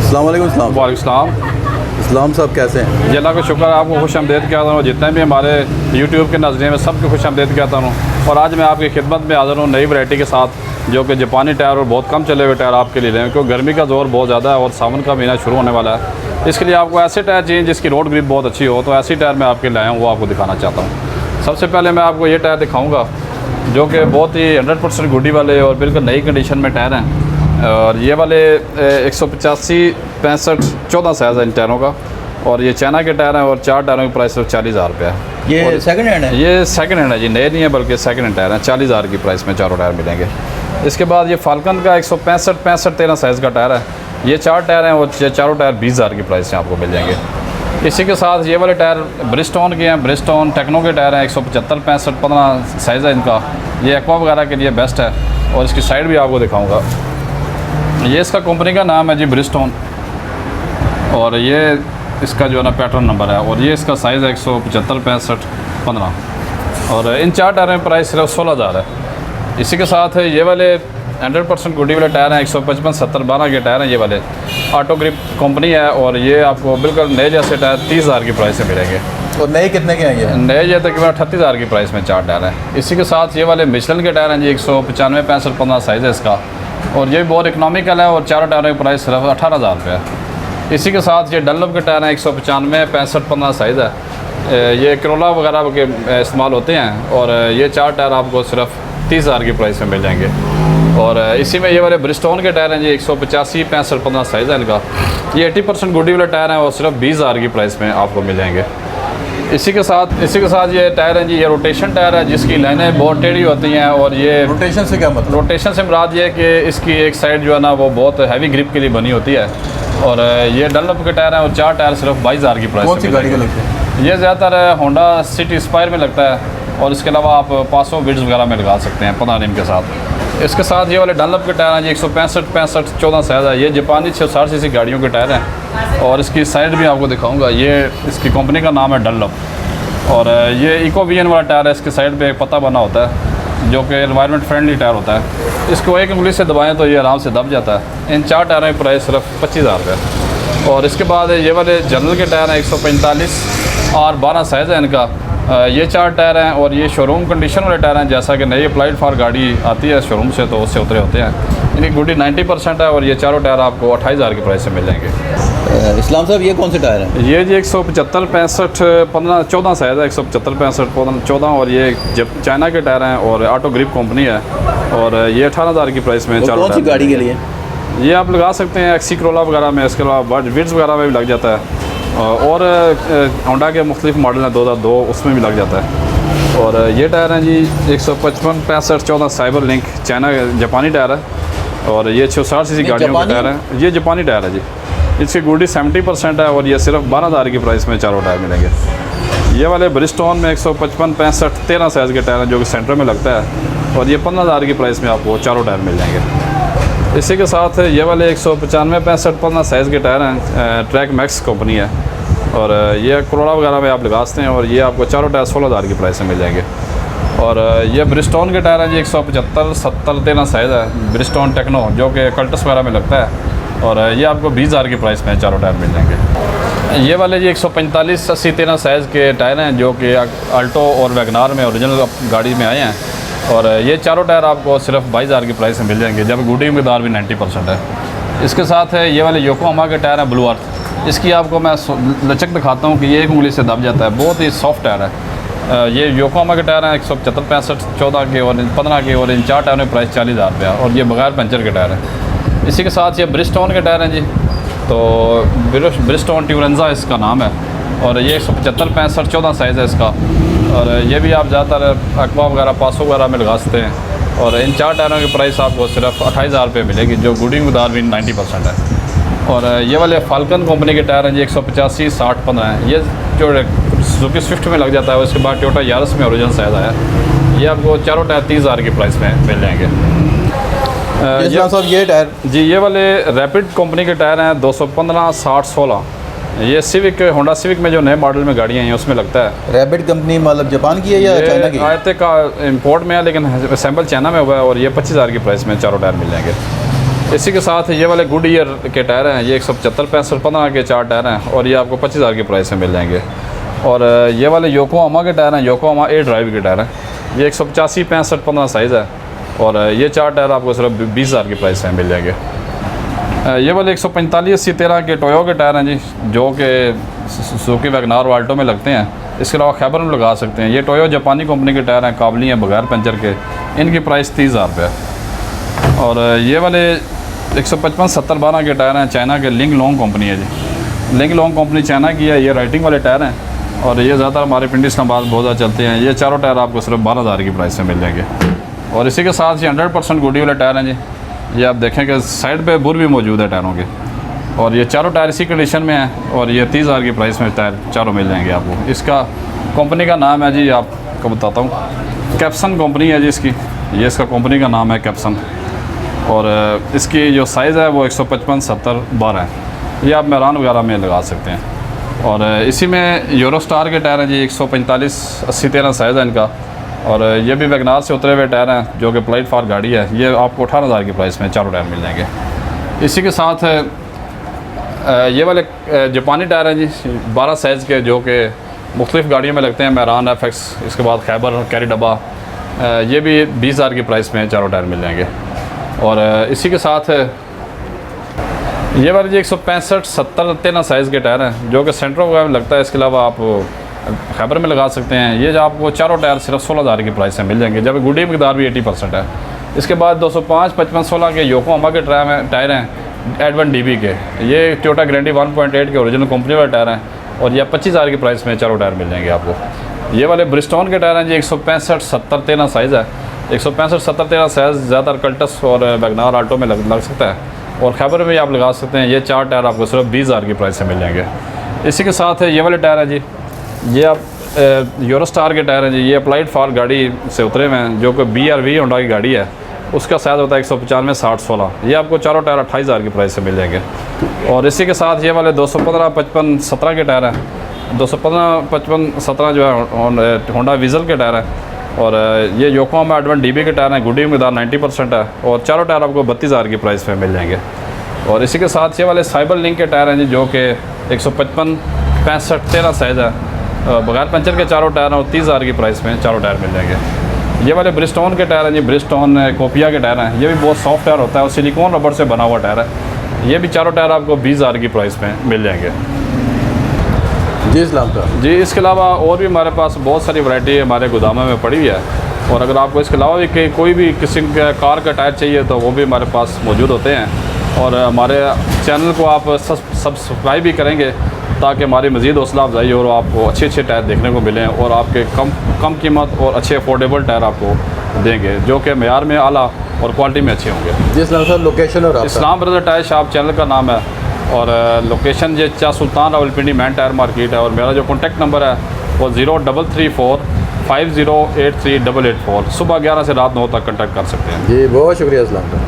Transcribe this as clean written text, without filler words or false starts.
अस्सलाम वालेकुम। वालेकुम इस्लाम साहब कैसे हैं? जी, अल्लाह का शुक्र है। आपको खुश आमदेद कहता हूँ, जितने भी हमारे यूट्यूब के नाज़रीन में सबको खुश आमदेद कहता हूँ। और आज मैं आपकी खिदमत में हाज़िर हूँ नई वैरायटी के साथ, जो कि जापानी टायर और बहुत कम चले हुए टायर आपके लिए लें, क्योंकि गर्मी का ज़ोर बहुत ज़्यादा है और सावन का महीना शुरू होने वाला है। इसके लिए आपको ऐसे टायर चाहिए जिसकी रोड ग्रिप बहुत अच्छी हो, तो ऐसी टायर मैं आपके लाया हूँ, वो आपको दिखाना चाहता हूँ। सबसे पहले मैं आपको ये टायर दिखाऊँगा जो कि बहुत ही 100% गुडी वाले और बिल्कुल नई कंडीशन में टायर हैं। और ये वाले 185, 65, 14 साइज़ है इन टायरों का। और ये चाइना के टायर हैं और 4 टायरों की प्राइस 40,000 रुपये है। ये सेकंड हैंड है? ये सेकंड हैंड है जी, नए नहीं है बल्कि सेकंड हैंड टायर हैं। 40,000 की प्राइस में चारों टायर मिलेंगे। इसके बाद ये फाल्कन का 165, 65, 13 साइज़ का टायर है। ये 4 टायर हैं और चारों टायर 20,000 की प्राइस से आपको मिल जाएंगे। इसी के साथ ये वाले टायर ब्रिजस्टोन के हैं, ब्रिजस्टोन टेक्नो के टायर हैं। 175, 65, 15 साइज़ है इनका। ये एक्वा वगैरह के लिए बेस्ट है। और इसकी साइड भी आपको दिखाऊँगा। ये इसका कंपनी का नाम है जी ब्रिजस्टोन, और ये इसका जो है ना पैटर्न नंबर है। और ये इसका साइज़ है 175, 65, 15। और इन 4 टायरों की प्राइस सिर्फ 16,000 है। इसी के साथ ये वाले 100% गुडी वाले टायर हैं। 155, 70, 12 के टायर हैं ये वाले। ऑटो ग्रिप कंपनी है और ये आपको बिल्कुल नए जैसे टायर 30,000 की प्राइस से मिलेंगे। और नए कितने के हैं ये? नए ये तकरीबन 38,000 की प्राइस में 4 टायर हैं। इसी के साथ ये वाले मिशलन के टायर हैं जी। 195, 65, 15 साइज़ है इसका। और ये भी बहुत इकनॉमिकल है और 4 टायरों की प्राइस सिर्फ 18,000 रुपये है। इसी के साथ ये डनलप के टायर हैं। 195, 65, 15 साइज़ है। ये करोला वगैरह के इस्तेमाल होते हैं। और ये 4 टायर आपको सिर्फ 30,000 की प्राइस में मिल जाएंगे। और इसी में ये वाले ब्रिजस्टोन के टायर हैं जी। 185, 65, 15 साइज़ है इनका। ये 80% गुडी वाले टायर हैं और सिर्फ 20,000 की प्राइस में आपको मिल जाएंगे। इसी के साथ ये टायर हैं जी। ये रोटेशन टायर है जिसकी लाइनें बहुत टेढ़ी होती हैं। और ये रोटेशन से क्या मतलब? रोटेशन से मुराद ये है कि इसकी एक साइड जो है ना वो बहुत हैवी ग्रिप के लिए बनी होती है। और ये डनलप के टायर हैं और 4 टायर सिर्फ 22,000 की प्राइस। कौन सी गाड़ी का लगता है? ये ज़्यादातर होंडा सिटी स्पायर में लगता है। और इसके अलावा आप पासो विड्स वगैरह में लगा सकते हैं 15 रिम के साथ। इसके साथ ये वाले डनलप के टायर हैं जी। 165, 65, 14 साइज़ है। ये जापानी 660 सीसी गाड़ियों के टायर हैं। और इसकी साइड भी आपको दिखाऊंगा। ये इसकी कंपनी का नाम है डनलप। और ये इको वीएन वाला टायर है। इसके साइड पे एक पत्ता बना होता है जो कि एनवायरनमेंट फ्रेंडली टायर होता है। इसको एक उंगली से दबाएं तो ये आराम से दब जाता है। इन 4 टायरों की प्राइस सिर्फ 25,000 रुपये। और इसके बाद ये वाले जनरल के टायर हैं। 145 और 12 साइज़ है इनका। ये 4 टायर हैं और ये शोरूम कंडीशन वाले टायर हैं, जैसा कि नई अप्लाइड फॉर गाड़ी आती है शोरूम से तो उससे उतरे होते हैं। इनकी गुडी 90% है। और ये चारों टायर आपको 28,000 की प्राइस से मिल जाएंगे। इस्लाम साहब ये कौन से टायर हैं? ये जी 175, 65, 15, 14 साइज़ है। 175, 65, 15, 14। और ये चाइना के टायर हैं और ऑटो ग्रिप कंपनी है। और ये 18,000 की प्राइस में चारों। कौन सी गाड़ी के लिए? ये आप लगा सकते हैं एक्सी करोला वगैरह में। इसके अलावा विड्स वगैरह में भी लग जाता है। और होंडा के मुख्तलिफ मॉडल हैं 2002, उसमें भी लग जाता है। और ये टायर हैं जी 155, 65, 14 साइबर लिंक चाइना जापानी टायर है। और ये 660 सीसी गाड़ियों के टायर हैं। ये जापानी टायर है जी। इसकी गुडी 70% है। और ये सिर्फ 12,000 की प्राइस में चारों टायर मिलेंगे। ये वाले ब्रिजस्टोन में 155, 65, 13 साइज़ के टायर हैं जो कि सेंटर में लगता है। और ये 15,000 की प्राइस में आपको चारों टायर मिल जाएंगे। इसी के साथ ये वाले 195, 65, 15 साइज़ के टायर हैं। ट्रैक मैक्स कंपनी है। और ये करोड़ा वगैरह में आप लगा सकते हैं। और ये आपको चारों टायर 16,000 की प्राइस में मिल जाएंगे। और ये ब्रिजस्टोन के टायर हैं जी। 175, 70, 13 साइज़ है। ब्रिजस्टोन टेक्नो जो कि कल्टस वगैरह में लगता है। और ये आपको 20,000 की प्राइस में चारों टायर मिल जाएंगे। ये वाले जी 145, 80, 13 साइज़ के टायर हैं जो कि अल्टो और वैगनार में ओरिजिनल गाड़ी में आए हैं। और ये चारों टायर आपको सिर्फ 22,000 की प्राइस में मिल जाएंगे, जब गुडी मकदार भी 90% है। इसके साथ है ये वाले योकोहामा के टायर हैं ब्लू अर्थ। इसकी आपको मैं लचक दिखाता हूँ कि ये एक उंगली से दब जाता है। बहुत ही सॉफ्ट टायर है। ये योकोहामा के टायर हैं 175, 65, 14 के और 15 के। और इन 4 टायरों की प्राइस 40,000 रुपये। और ये बगैर पंचर के टायर हैं। इसी के साथ ये ब्रिजस्टोन के टायर हैं जी। तो ब्रिजस्टोन ट्यूरेंजा इसका नाम है। और ये 175, 65, 14 साइज़ है इसका। और ये भी आप ज़्यादातर एक्वा वगैरह पासो वगैरह में लगा सकते हैं। और इन 4 टायरों की प्राइस आपको सिर्फ 28,000 रुपये मिलेगी, जो गुडी मकदार भी 90% है। और ये वाले फाल्कन कंपनी के टायर हैं जी। 185, 60, 15 हैं। ये जो सुजुकी स्विफ्ट में लग जाता है। उसके बाद टोयोटा यारिस में ओरिजिनल साइज़ आया है। ये आपको चारों टायर 30,000 की प्राइस में मिल जाएंगे। ये टायर जी ये वाले रैपिड कंपनी के टायर हैं। 215, 60, 16। ये सिविक, होंडा सिविक में जो नए मॉडल में गाड़ियाँ हैं उसमें लगता है। रैपिड कंपनी मतलब जापान की है या चाइना की? आयते का इंपोर्ट में है लेकिन असेंबल चाइना में हुआ है। और ये 25,000 की प्राइस में चारों टायर मिल जाएंगे। इसी के साथ ये वाले गुड ईयर के टायर हैं, ये 175-65-15 के 4 टायर हैं और ये आपको 25,000 की प्राइस में मिल जाएंगे। और ये वाले योकोहामा के टायर हैं, योकोहामा ए ड्राइव के टायर हैं, ये 185-65-15 साइज़ है और ये 4 टायर आपको सिर्फ 20,000 की प्राइस में मिल जाएंगे। ये वाले 145-80-13 के टोयो के टायर हैं जी, जो कि सुजुकी वैगनार वाल्टो में लगते हैं। इसके अलावा खैबर में लगा सकते हैं। ये टोयो जापानी कंपनी के टायर हैं, काबली हैं, बगैर पंचर के। इनकी प्राइस 30,000 रुपये है। और ये वाले 155-70-12 के टायर हैं, चाइना के लिंग लॉन्ग कंपनी है जी। लिंग लॉन्ग कंपनी चाइना की है। ये राइटिंग वाले टायर हैं और ये ज़्यादातर हमारे पिंडी इस्लामाबाद बहुत ज़्यादा चलते हैं। ये चारों टायर आपको सिर्फ 12,000 की प्राइस में मिल जाएंगे। और इसी के साथ ये 100% गुडी वाले टायर हैं जी। ये आप देखें कि साइड पे बुर भी मौजूद है टायरों के और ये चारों टायर इसी कंडीशन में हैं और ये 30,000 की प्राइस में टायर चारों मिल जाएंगे आपको। इसका कंपनी का नाम है जी, आपको बताता हूँ, कैप्सन कंपनी है जी इसकी। ये इसका कंपनी का नाम है कैप्सन और इसकी जो साइज़ है वो 155-70-12 है। ये आप मैरान वगैरह में लगा सकते हैं। और इसी में यूरो स्टार के टायर हैं जी, 145-80-13 साइज़ है इनका और ये भी वैगनार से उतरे हुए टायर हैं, जो कि प्लाइट फार गाड़ी है। ये आपको 18,000 की प्राइस में चारों टायर मिल जाएंगे। इसी के साथ ये वाले जापानी टायर हैं जी, 12 साइज़ के, जो कि मुख्तलिफ़ गाड़ियों में लगते हैं, मैरान, FX, इसके बाद खैबर, कैरी डब्बा। ये भी 20,000 की प्राइस में चारों टायर मिल जाएंगे। और इसी के साथ ये वाले जी 165-70-13 साइज़ के टायर हैं, जो कि सेंट्रो वगैरह में लगता है। इसके अलावा आप खैबर में लगा सकते हैं। ये जो आपको चारों टायर सिर्फ 16,000 की प्राइस में मिल जाएंगे, जब गुडी मकदार भी 80% है। इसके बाद 205-55-16 के योकोहामा के टायर हैं, एडवन DB के। ये टोयोटा ग्रैंडी 1.8 के ओरिजिनल कंपनी वाले टायर हैं और ये 25,000 की प्राइस में चारों टायर मिल जाएंगे आपको। ये वाले ब्रिस्टोन के टायर हैं जी, 165-70-13 साइज़ है। 165-70-13 साइज़ ज़्यादातर कल्टस और वैगनार आल्टो में लग सकता है और खैबर में भी आप लगा सकते हैं। ये 4 टायर आपको सिर्फ 20,000 की प्राइस से मिल जाएंगे। इसी के साथ ये वाले टायर हैं जी, ये आप यूरो स्टार के टायर हैं जी। ये अप्लाइड फार गाड़ी से उतरे हुए हैं, जो कि BRV होंडा की गाड़ी है। उसका साइज़ होता है 195-60-16। ये आपको चारों टायर 28,000 की प्राइस से मिल जाएंगे। और इसी के साथ ये वाले 215-55-17 के टायर हैं। 215-55-17 जो है होंडा वीज़ल के टायर हैं और ये योकोहामा एडवन DB के टायर हैं। गुडी मकदार 90% है और चारों टायर आपको 32,000 की प्राइस में मिल जाएंगे। और इसी के साथ ये वाले साइबर लिंक के टायर हैं जी, जो कि 155-65-13 साइज़ है, बगैर पंचर के चारों टायर हैं और 30,000 की प्राइस में चारों टायर मिल जाएंगे। ये वाले ब्रिस्टोन के टायर हैं जी, ब्रिस्टोन कोपिया के टायर हैं। ये भी बहुत सॉफ्ट टायर होता है और सिलिकॉन रबर से बना हुआ टायर है। ये भी चारों टायर आपको 20,000 की प्राइस में मिल जाएंगे जी। इस्लाम का जी। इसके अलावा और भी हमारे पास बहुत सारी वैरायटी हमारे गोदाम में पड़ी हुई है और अगर आपको इसके अलावा भी कोई भी किसी कार का टायर चाहिए तो वो भी हमारे पास मौजूद होते हैं। और हमारे चैनल को आप सब्सक्राइब भी करेंगे ताकि हमारी मज़ीद हौसला अफजाई और आपको अच्छे टायर देखने को मिलें और आपके कम कीमत और अच्छे अफोर्डेबल टायर आपको देंगे, जो कि मेयार में आला और क्वालिटी में अच्छे होंगे। जी इस्लाम सर, लोकेशन और इस्लाम ब्रदर टायर शॉप चैनल का नाम है और लोकेशन ये चाह सुल्तान रावलपिंडी मैन टायर मार्केट है। और मेरा जो कॉन्टैक्ट नंबर है वो 0334 5083 884। सुबह 11 से रात 9 तक कॉन्टैक्ट कर सकते हैं। जी बहुत शुक्रिया इस्लाम का।